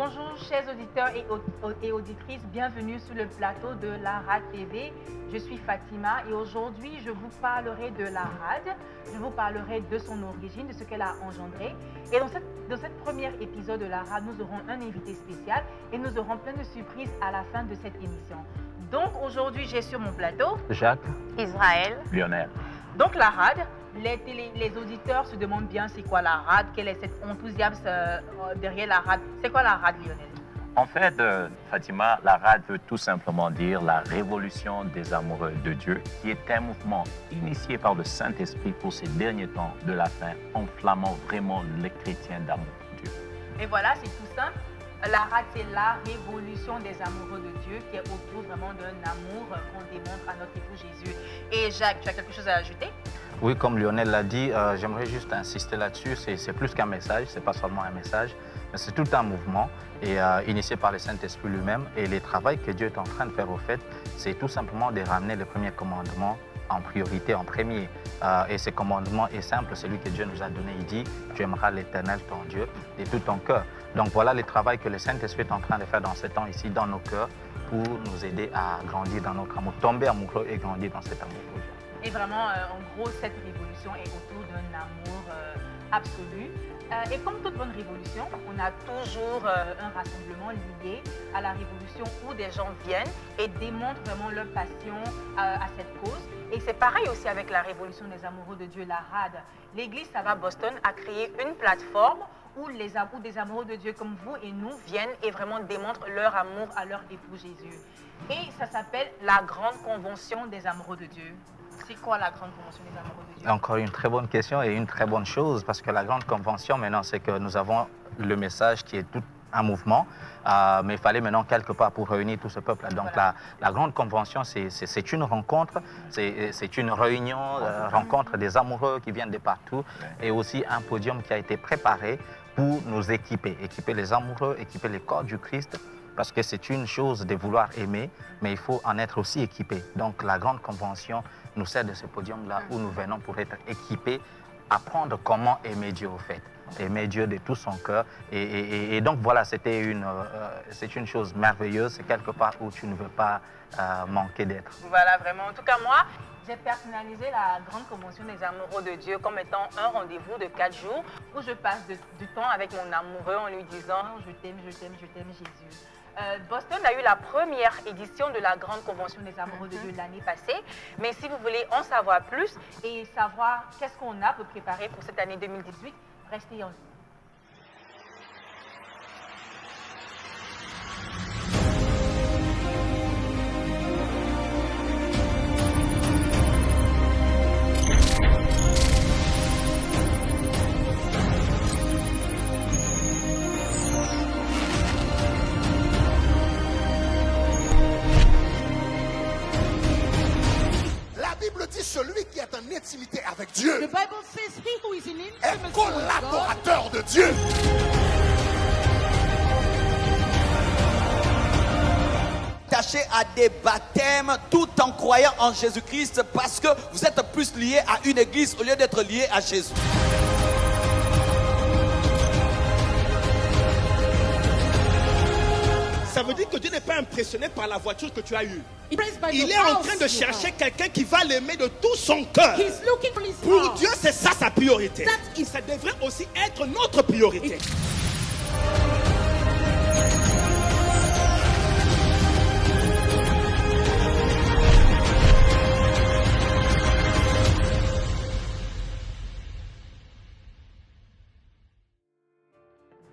Bonjour chers auditeurs et auditrices, bienvenue sur le plateau de la RAD TV. Je suis Fatima et aujourd'hui je vous parlerai de la RAD, je vous parlerai de son origine, de ce qu'elle a engendré. Et dans cette première épisode de la RAD, nous aurons un invité spécial et nous aurons plein de surprises à la fin de cette émission. Donc aujourd'hui j'ai sur mon plateau Jacques, Israël, Lionel. Donc la RAD, les auditeurs se demandent bien c'est quoi la RAD, quel est cet enthousiasme derrière la RAD. C'est quoi la RAD, Lionel? En fait, Fatima, la RAD veut tout simplement dire la révolution des amoureux de Dieu, qui est un mouvement initié par le Saint-Esprit pour ces derniers temps de la fin, enflammant vraiment les chrétiens d'amour de Dieu. Et voilà, c'est tout simple. La RAD, c'est la révolution des amoureux de Dieu qui est autour vraiment d'un amour qu'on démontre à notre époux Jésus. Et Jacques, tu as quelque chose à ajouter? Oui, comme Lionel l'a dit, j'aimerais juste insister là-dessus. C'est plus qu'un message, c'est pas seulement un message, mais c'est tout un mouvement et initié par le Saint-Esprit lui-même. Et le travail que Dieu est en train de faire au fait, c'est tout simplement de ramener le premier commandement en priorité, en premier. Et ce commandement est simple, celui que Dieu nous a donné. Il dit, tu aimeras l'Éternel, ton Dieu, de tout ton cœur. Donc voilà le travail que le Saint-Esprit est en train de faire dans ce temps ici, dans nos cœurs, pour nous aider à grandir dans notre amour, tomber amoureux et grandir dans cet amour. Et vraiment, en gros, cette révolution est autour d'un amour absolu. Et comme toute bonne révolution, on a toujours un rassemblement lié à la révolution où des gens viennent et démontrent vraiment leur passion à cette cause. Et c'est pareil aussi avec la révolution des amoureux de Dieu, la RAD. L'Église Sava Boston a créé une plateforme où des amoureux de Dieu comme vous et nous viennent et vraiment démontrent leur amour à leur époux Jésus. Et ça s'appelle la Grande Convention des amoureux de Dieu. C'est quoi la Grande Convention des amoureux de Dieu? Encore une très bonne question et une très bonne chose, parce que la Grande Convention, maintenant, c'est que nous avons le message qui est tout un mouvement, mais il fallait maintenant quelque part pour réunir tout ce peuple. Donc voilà. la Grande Convention, c'est une rencontre, c'est une réunion, rencontre des amoureux qui viennent de partout, et aussi un podium qui a été préparé pour nous équiper les amoureux, équiper les corps du Christ, parce que c'est une chose de vouloir aimer, mais il faut en être aussi équipé. Donc la Grande Convention nous sert de ce podium-là où nous venons pour être équipés, apprendre comment aimer Dieu au fait, aimer Dieu de tout son cœur. Et donc voilà, c'est une chose merveilleuse, c'est quelque part où tu ne veux pas manquer d'être. Voilà, vraiment. En tout cas, moi, j'ai personnalisé la Grande Convention des amoureux de Dieu comme étant un rendez-vous de 4 jours où je passe du temps avec mon amoureux en lui disant « Je t'aime, je t'aime, je t'aime Jésus ». Boston a eu la première édition de la Grande Convention des amoureux de Dieu l'année passée. Mais si vous voulez en savoir plus et savoir qu'est-ce qu'on a pour préparer pour cette année 2018, restez en ligne. Celui qui est en intimité avec Dieu The Bible says he who is in est intimacy with God collaborateur de Dieu. Attaché à des baptêmes tout en croyant en Jésus-Christ parce que vous êtes plus liés à une église au lieu d'être liés à Jésus. Ça veut dire que Dieu n'est pas impressionné par la voiture que tu as eue. Praised by Il the est en house train de you chercher have. quelqu'un qui va l'aimer de tout son cœur. He's looking for his Pour heart. Dieu, c'est ça sa priorité. That is- Ça devrait aussi être notre priorité.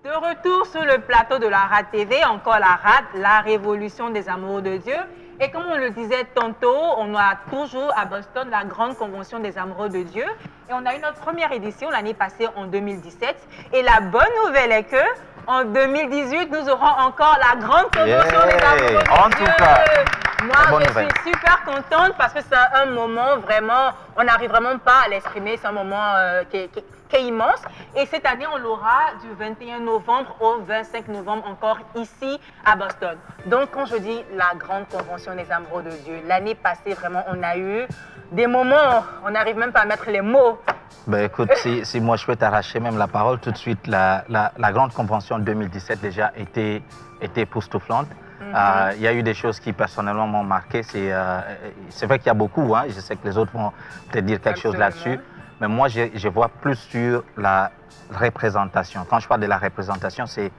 De retour sur le plateau de la RAD TV, encore la RAD, la révolution des amoureux de Dieu. Et comme on le disait tantôt, on a toujours à Boston la Grande Convention des amoureux de Dieu. Et on a eu notre première édition l'année passée en 2017. Et la bonne nouvelle est que en 2018, nous aurons encore la Grande Convention des amoureux de En Dieu. tout cas, Moi, je nouvelle. suis super contente parce que c'est un moment vraiment, on n'arrive vraiment pas à l'exprimer. C'est un moment qui est immense. Et cette année, on l'aura du 21 novembre au 25 novembre encore ici à Boston. Donc, quand je dis la grande convention des amoureux de Dieu, l'année passée, vraiment, on a eu des moments, on n'arrive même pas à mettre les mots. Ben écoute, si moi je peux t'arracher même la parole tout de suite, la grande convention 2017 déjà était époustouflante. Il y a eu des choses qui personnellement m'ont marqué. C'est vrai qu'il y a beaucoup, hein, je sais que les autres vont peut-être dire quelque chose là-dessus, mais moi je vois plus sur la représentation. Quand je parle de la représentation, c'est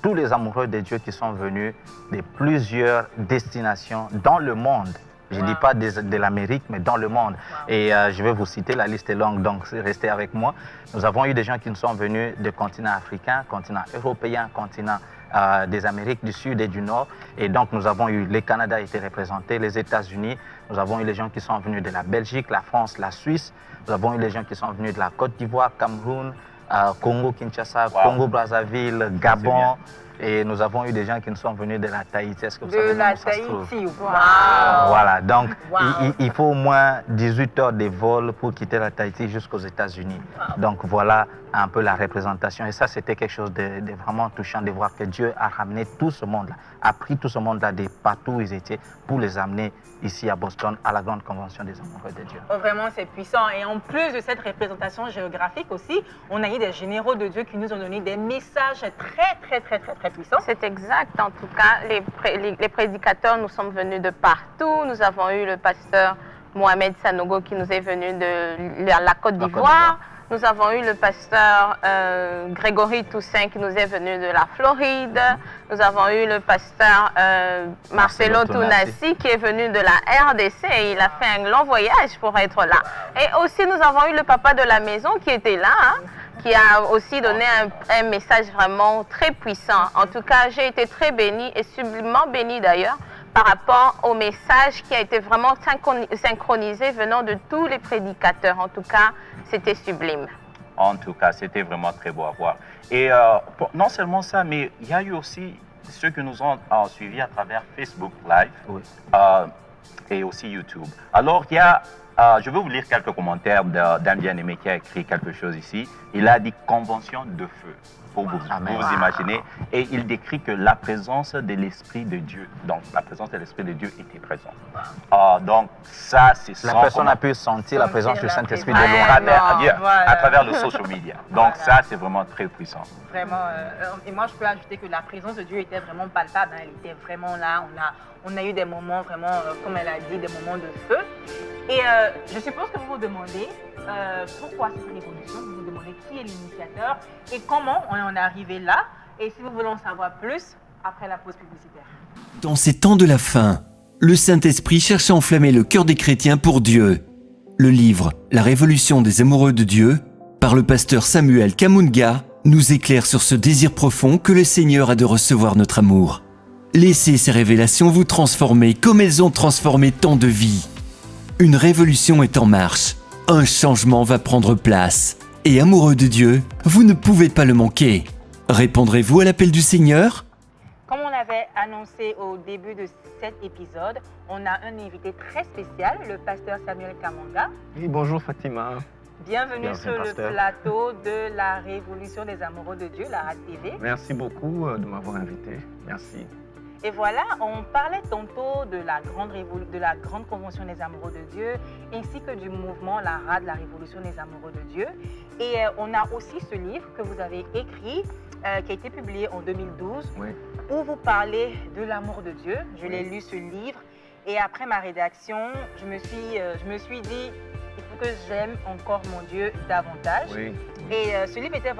tous les amoureux de Dieu qui sont venus de plusieurs destinations dans le monde. Je ne dis pas de l'Amérique, mais dans le monde. Et je vais vous citer, la liste est longue, donc restez avec moi. Nous avons eu des gens qui nous sont venus du continent africain, continent européen, continent des Amériques du Sud et du Nord. Et donc nous avons eu, le Canada a été représenté, les États-Unis. Nous avons eu les gens qui sont venus de la Belgique, la France, la Suisse. Nous avons eu les gens qui sont venus de la Côte d'Ivoire, Cameroun, Congo-Kinshasa, Congo-Brazzaville, Gabon. Et nous avons eu des gens qui nous sont venus de la Tahiti. Est-ce que vous savez où ça se trouve? Voilà, donc il faut au moins 18 heures de vol pour quitter la Tahiti jusqu'aux États-Unis. Donc voilà un peu la représentation. Et ça, c'était quelque chose de vraiment touchant de voir que Dieu a ramené tout ce monde-là, a pris tout ce monde-là de partout où ils étaient pour les amener ici à Boston, à la grande convention des amoureux de Dieu. Oh, vraiment, c'est puissant. Et en plus de cette représentation géographique aussi, on a eu des généraux de Dieu qui nous ont donné des messages très puissants. C'est exact. En tout cas, les prédicateurs, nous sommes venus de partout. Nous avons eu le pasteur Mohamed Sanogo qui nous est venu de la Côte d'Ivoire. Nous avons eu le pasteur Grégory Toussaint qui nous est venu de la Floride. Nous avons eu le pasteur Marcelo Tounassi qui est venu de la RDC. Et il a fait un long voyage pour être là. Et aussi, nous avons eu le papa de la maison qui était là, hein, qui a aussi donné un message vraiment très puissant. En tout cas, j'ai été très bénie et sublimement bénie d'ailleurs par rapport au message qui a été vraiment synchronisé venant de tous les prédicateurs. En tout cas, c'était sublime. En tout cas, c'était vraiment très beau à voir. Et non seulement ça, mais il y a eu aussi ceux qui nous ont suivis à travers Facebook Live et aussi YouTube. Alors, il y a, je vais vous lire quelques commentaires d'un bien-aimé qui a écrit quelque chose ici. Il a dit « convention de feu ». Pour vous imaginer. Et il décrit que la présence de l'Esprit de Dieu, donc la présence de l'Esprit de Dieu était présente. Donc ça, c'est la personne a pu sentir la présence du Saint-Esprit de loin à travers le social media. Donc ça, c'est vraiment très puissant. Vraiment. Et moi, je peux ajouter que la présence de Dieu était vraiment palpable. Hein. Elle était vraiment là. On a eu des moments vraiment, comme elle a dit, des moments de feu. Et je suppose que vous vous demandez pourquoi cette révolution, vous vous demandez qui est l'initiateur et comment on en est arrivé là. Et si vous voulez en savoir plus, après la pause publicitaire. Dans ces temps de la fin, le Saint-Esprit cherche à enflammer le cœur des chrétiens pour Dieu. Le livre « La révolution des amoureux de Dieu » par le pasteur Samuel Kamunga nous éclaire sur ce désir profond que le Seigneur a de recevoir notre amour. Laissez ces révélations vous transformer comme elles ont transformé tant de vies. Une révolution est en marche. Un changement va prendre place. Et amoureux de Dieu, vous ne pouvez pas le manquer. Répondrez-vous à l'appel du Seigneur? Comme on l'avait annoncé au début de cet épisode, on a un invité très spécial, le pasteur Samuel Kamunga. Oui, bonjour Fatima. Bienvenue sur le plateau de la Révolution des amoureux de Dieu, la RAD-TV. Merci beaucoup de m'avoir invité. Merci. Et voilà, on parlait tantôt de la grande convention des amoureux de Dieu, ainsi que du mouvement, la RAD, la Révolution des amoureux de Dieu. Et on a aussi ce livre que vous avez écrit, qui a été publié en 2012, où vous parlez de l'amour de Dieu. Je l'ai lu ce livre, et après ma rédaction, je me suis dit, il faut que j'aime encore mon Dieu davantage. Et ce livre était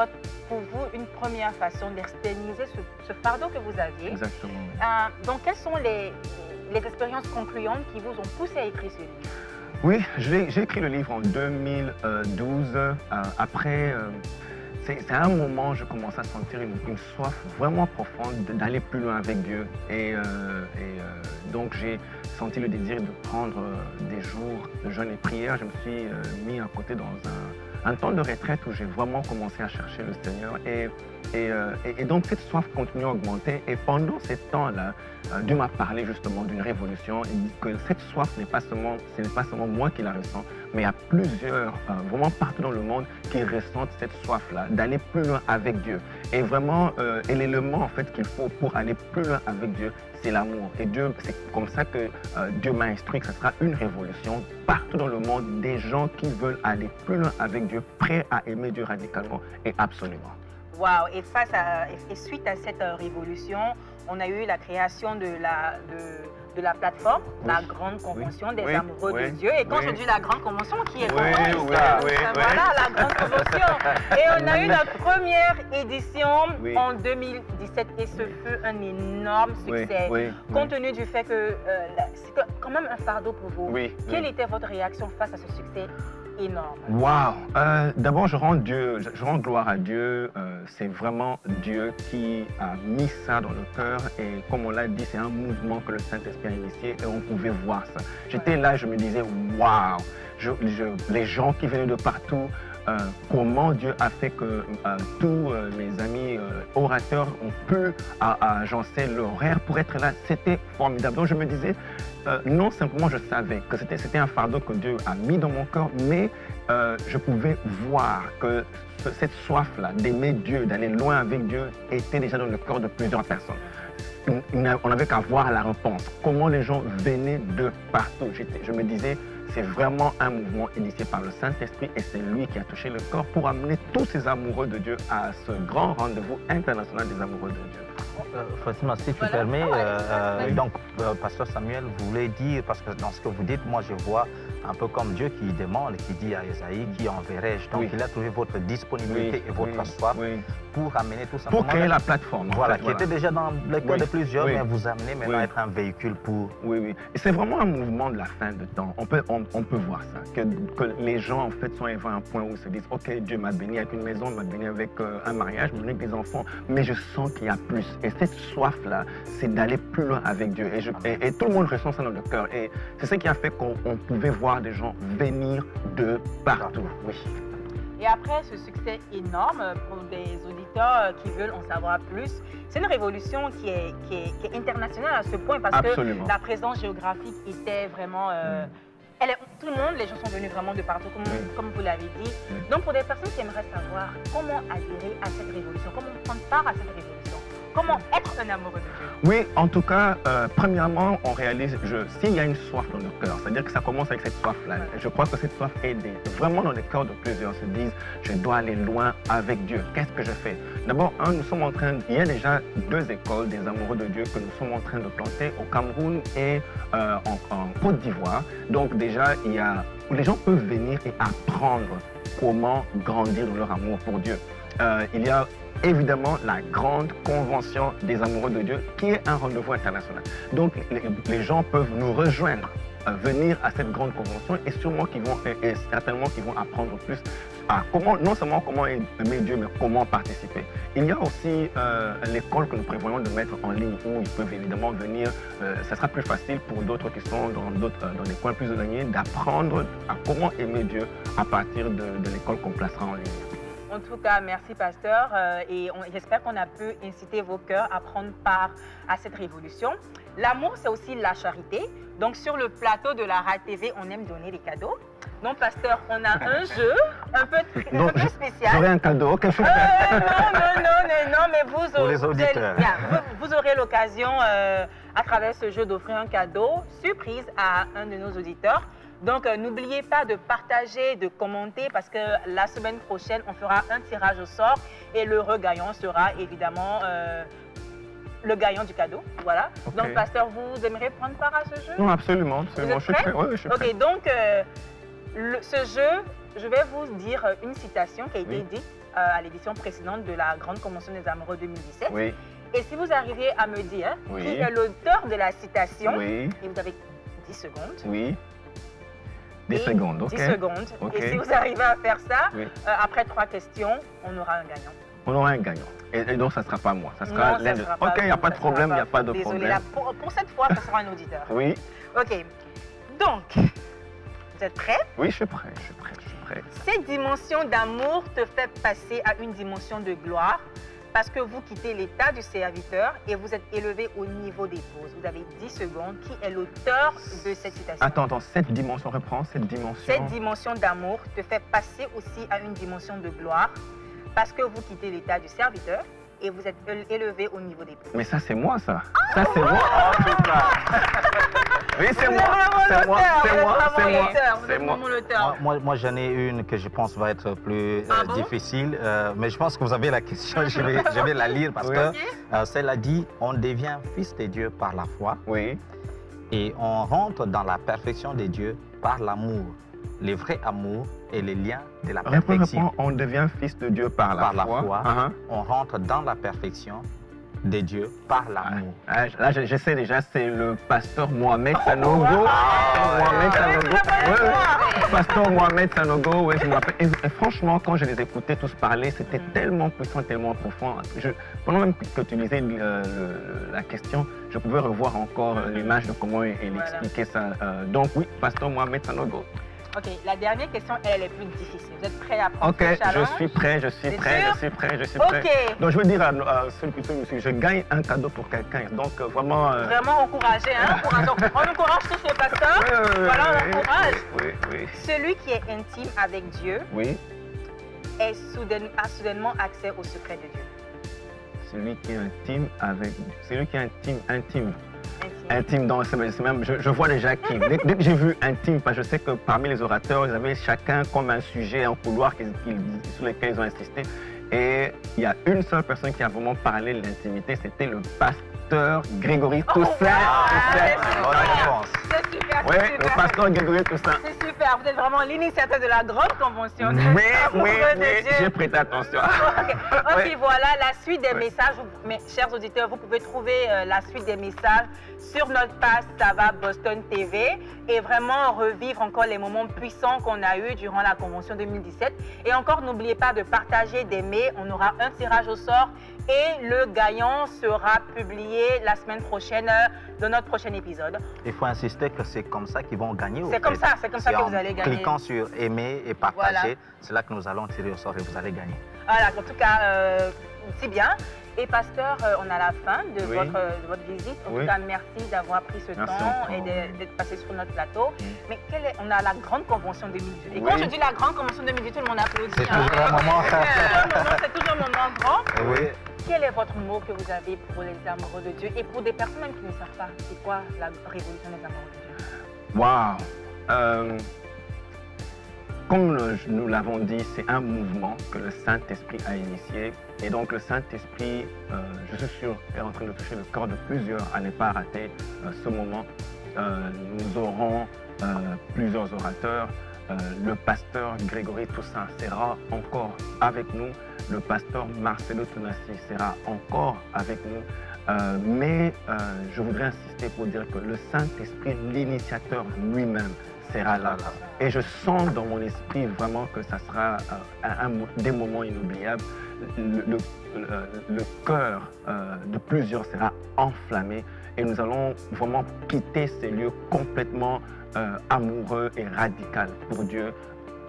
pour vous une première façon d'externaliser ce fardeau que vous aviez. Exactement. Donc, quelles sont les expériences concluantes qui vous ont poussé à écrire ce livre? Oui, j'ai écrit le livre en 2012. Après, c'est à un moment où je commençais à sentir une soif vraiment profonde d'aller plus loin avec Dieu. Et donc, j'ai senti le désir de prendre des jours de jeûne et prière. Je me suis mis à côté dans un temps de retraite où j'ai vraiment commencé à chercher le Seigneur. Et donc, cette soif continue à augmenter. Et pendant ces temps-là, Dieu m'a parlé justement d'une révolution. Il dit que cette soif ce n'est pas seulement moi qui la ressens, mais il y a plusieurs, vraiment partout dans le monde, qui ressentent cette soif-là, d'aller plus loin avec Dieu. Et vraiment, et l'élément en fait qu'il faut pour aller plus loin avec Dieu, c'est l'amour. Et Dieu, c'est comme ça que Dieu m'a instruit que ce sera une révolution partout dans le monde, des gens qui veulent aller plus loin avec Dieu, prêts à aimer Dieu radicalement et absolument. Wow. Et suite à cette révolution, on a eu la création de la plateforme, la Grande Convention des Amoureux de Dieu. Et quand je dis la Grande Convention, qui est voilà, la Grande Convention. Et on a eu la première édition en 2017 et ce fut un énorme succès. Compte tenu du fait que c'est quand même un fardeau pour vous. Quelle était votre réaction face à ce succès énorme? Wow! D'abord, je rends gloire à Dieu. C'est vraiment Dieu qui a mis ça dans le cœur. Et comme on l'a dit, c'est un mouvement que le Saint-Esprit a initié et on pouvait voir ça. J'étais là, je me disais, waouh! Les gens qui venaient de partout, comment Dieu a fait que tous mes amis orateurs ont pu agencer l'horaire pour être là. C'était formidable. Donc je me disais, non simplement je savais que c'était un fardeau que Dieu a mis dans mon cœur, mais je pouvais voir que cette soif-là d'aimer Dieu, d'aller loin avec Dieu, était déjà dans le cœur de plusieurs personnes. On n'avait qu'à voir la réponse. Comment les gens venaient de partout. Je me disais, c'est vraiment un mouvement initié par le Saint-Esprit et c'est lui qui a touché le corps pour amener tous ces amoureux de Dieu à ce grand rendez-vous international des amoureux de Dieu. Fatima, si tu permets, donc Pasteur Samuel voulait dire, parce que dans ce que vous dites, moi je vois un peu comme Dieu qui demande, qui dit à Esaïe, qui enverrai-je. Donc il a trouvé votre disponibilité et votre soif pour amener tout simplement... Pour créer la plateforme. Voilà, qui était déjà dans le cœur de plusieurs, mais vous amenez maintenant à être un véhicule pour... Oui. Et c'est vraiment un mouvement de la fin de temps. On peut voir ça, que les gens en fait sont arrivés à un point où ils se disent, ok, Dieu m'a béni avec une maison, m'a béni avec un mariage, m'a béni avec des enfants, mais je sens qu'il y a plus. Et cette soif-là, c'est d'aller plus loin avec Dieu. Et tout le monde ressent ça dans le cœur. Et c'est ce qui a fait qu'on pouvait voir des gens venir de partout. Oui. Et après ce succès énorme pour des auditeurs qui veulent en savoir plus, c'est une révolution qui est internationale à ce point parce que la présence géographique était vraiment... tout le monde, les gens sont venus vraiment de partout, comme vous l'avez dit. Donc pour des personnes qui aimeraient savoir comment adhérer à cette révolution, comment prendre part à cette révolution, comment être un amoureux de Dieu? Oui, en tout cas, premièrement, on réalise, s'il y a une soif dans le cœur, c'est-à-dire que ça commence avec cette soif-là. Je crois que cette soif est vraiment dans les cœurs de plusieurs se disent, je dois aller loin avec Dieu. Qu'est-ce que je fais? D'abord, nous sommes en train, il y a déjà 2 écoles des amoureux de Dieu que nous sommes en train de planter au Cameroun et en Côte d'Ivoire. Donc déjà, les gens peuvent venir et apprendre comment grandir dans leur amour pour Dieu. Il y a évidemment la grande convention des amoureux de Dieu qui est un rendez-vous international. Donc les gens peuvent nous rejoindre, venir à cette grande convention et certainement qu'ils vont apprendre plus à non seulement comment aimer Dieu, mais comment participer. Il y a aussi l'école que nous prévoyons de mettre en ligne où ils peuvent évidemment venir. Ça sera plus facile pour d'autres qui sont dans des coins plus éloignés d'apprendre à comment aimer Dieu à partir de l'école qu'on placera en ligne. En tout cas, merci pasteur et j'espère qu'on a pu inciter vos cœurs à prendre part à cette révolution. L'amour, c'est aussi la charité. Donc sur le plateau de la RAD TV, on aime donner des cadeaux. Donc pasteur, on a un jeu un peu spécial. J'aurai un cadeau, ok. Non, mais vous aurez l'occasion à travers ce jeu d'offrir un cadeau surprise à un de nos auditeurs. Donc, n'oubliez pas de partager, de commenter parce que la semaine prochaine, on fera un tirage au sort et l'heureux gagnant sera évidemment le gagnant du cadeau. Voilà. Okay. Donc, pasteur, vous aimeriez prendre part à ce jeu? Non, absolument. Vous êtes prêt? Oui, je suis prêt. Ok, donc, ce jeu, je vais vous dire une citation qui a été dite à l'édition précédente de la Grande Convention des Amoureux 2017. Oui. Et si vous arrivez à me dire qui est l'auteur de la citation, et vous avez 10 secondes. Oui. 10 secondes, ok. 10 secondes. Okay. Et si vous arrivez à faire ça, après 3 questions, on aura un gagnant. On aura un gagnant. Et donc, ça ne sera pas moi. Ça sera l'un de... Ok, il n'y a pas de problème, il n'y a pas de problème. Désolée, pour cette fois, ça sera un auditeur. Oui. Ok. Donc, vous êtes prêts? Oui, je suis prêt. prêt. Cette dimension d'amour te fait passer à une dimension de gloire parce que vous quittez l'état du serviteur et vous êtes élevé au niveau d'épouse. Vous avez 10 secondes. Qui est l'auteur de cette citation? Attends, cette dimension, reprend cette dimension. Cette dimension d'amour te fait passer aussi à une dimension de gloire parce que vous quittez l'état du serviteur et vous êtes élevé au niveau d'épouse. Mais ça, c'est moi, ça. Ça, c'est moi. En tout cas. Oui, c'est moi. C'est moi. C'est moi. Moi, j'en ai une que je pense va être plus difficile, mais je pense que vous avez la question. Je vais la lire parce que celle-là dit on devient fils de Dieu par la foi. Oui. Et on rentre dans la perfection de Dieu par l'amour, le vrai amour et les liens de la perfection. On devient fils de Dieu par la foi. On rentre dans la perfection de Dieu par l'amour. Là, je sais déjà, c'est le pasteur Mohamed Sanogo. Pasteur Mohamed Sanogo, oui, je me rappelle. Et franchement, quand je les écoutais tous parler, c'était tellement puissant, tellement profond. Pendant même que tu lisais la question, je pouvais revoir encore l'image de comment il expliquait ça. Donc oui, pasteur Mohamed Sanogo. Ok, la dernière question, elle est plus difficile. Vous êtes prêts à prendre ce challenge? Je suis prêt. Ok. Donc je veux dire à celui qui monsieur, je gagne un cadeau pour quelqu'un. Donc vraiment... Vraiment encouragé, hein? On encourage tous les pasteurs. Voilà, on encourage. Oui. Celui qui est intime avec Dieu a soudainement accès au secret de Dieu. Celui qui est intime. Intime, donc c'est même, je vois déjà qui. Dès que j'ai vu intime, parce que je sais que parmi les orateurs, ils avaient chacun comme un sujet, un couloir sur lequel ils ont insisté. Et il y a une seule personne qui a vraiment parlé de l'intimité, c'était le pasteur Grégory Toussaint. C'est super. Oui, le pasteur Grégory Toussaint. C'est super, vous êtes vraiment l'initiateur de la grande convention. Oui, j'ai prêté attention. Ok, voilà la suite des messages. Mes chers auditeurs, vous pouvez trouver la suite des messages sur notre page Ça va Boston TV et vraiment revivre encore les moments puissants qu'on a eus durant la convention 2017. Et encore, n'oubliez pas de partager, d'aimer. On aura un tirage au sort et le gagnant sera publié la semaine prochaine dans notre prochain épisode. Il faut insister que c'est comme ça qu'ils vont gagner. C'est comme ça que vous allez gagner. En cliquant sur aimer et partager, c'est là que nous allons tirer au sort et vous allez gagner. Voilà, en tout cas, c'est bien. Et pasteur, on est à la fin de votre visite. En tout cas, merci d'avoir pris ce temps et d'être passé sur notre plateau. Mais on a la grande convention 2018. Et quand je dis la grande convention 2018, tout le monde applaudit. C'est toujours un moment. C'est toujours un moment grand. Oui. Quel est votre mot que vous avez pour les amoureux de Dieu et pour des personnes même qui ne savent pas c'est quoi la révolution des amoureux de Dieu? Waouh! Comme nous l'avons dit, c'est un mouvement que le Saint-Esprit a initié. Et donc le Saint-Esprit, je suis sûr, est en train de toucher le cœur de plusieurs à ne pas rater ce moment. Nous aurons plusieurs orateurs. Le pasteur Grégory Toussaint sera encore avec nous. Le pasteur Marcelo Tonassi sera encore avec nous. Mais je voudrais insister pour dire que le Saint-Esprit, l'initiateur lui-même, sera là. Et je sens dans mon esprit vraiment que ça sera des moments inoubliables. Le cœur de plusieurs sera enflammé et nous allons vraiment quitter ces lieux complètement amoureux et radical pour Dieu,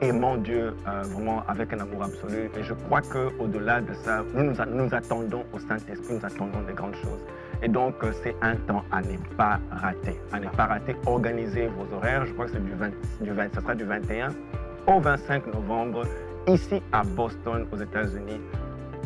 aimant Dieu vraiment avec un amour absolu. Et je crois qu'au-delà de ça, nous attendons au Saint-Esprit, nous attendons des grandes choses. Et donc, c'est un temps à ne pas rater. À ne pas rater, organisez vos horaires. Je crois que ça sera du 21 au 25 novembre, ici à Boston, aux États-Unis.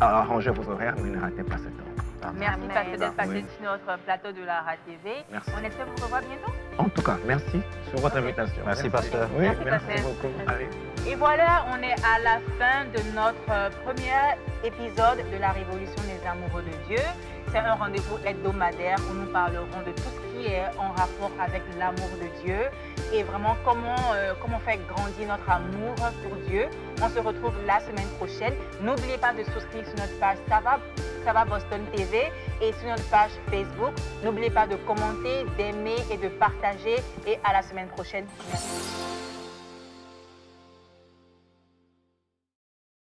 Arrangez vos horaires, mais ne ratez pas ce temps. Merci d'être passé sur notre plateau de la RTV. Merci. On espère vous revoir bientôt. En tout cas, merci sur votre invitation. Merci, pasteur. Oui, merci beaucoup. Allez. Et voilà, on est à la fin de notre premier épisode de la Révolution des amoureux de Dieu. C'est un rendez-vous hebdomadaire où nous parlerons de tout ce qui est en rapport avec l'amour de Dieu et vraiment comment faire grandir notre amour pour Dieu. On se retrouve la semaine prochaine. N'oubliez pas de souscrire sur notre page Ça va Boston TV et sur notre page Facebook. N'oubliez pas de commenter, d'aimer et de partager. Et à la semaine prochaine. Merci.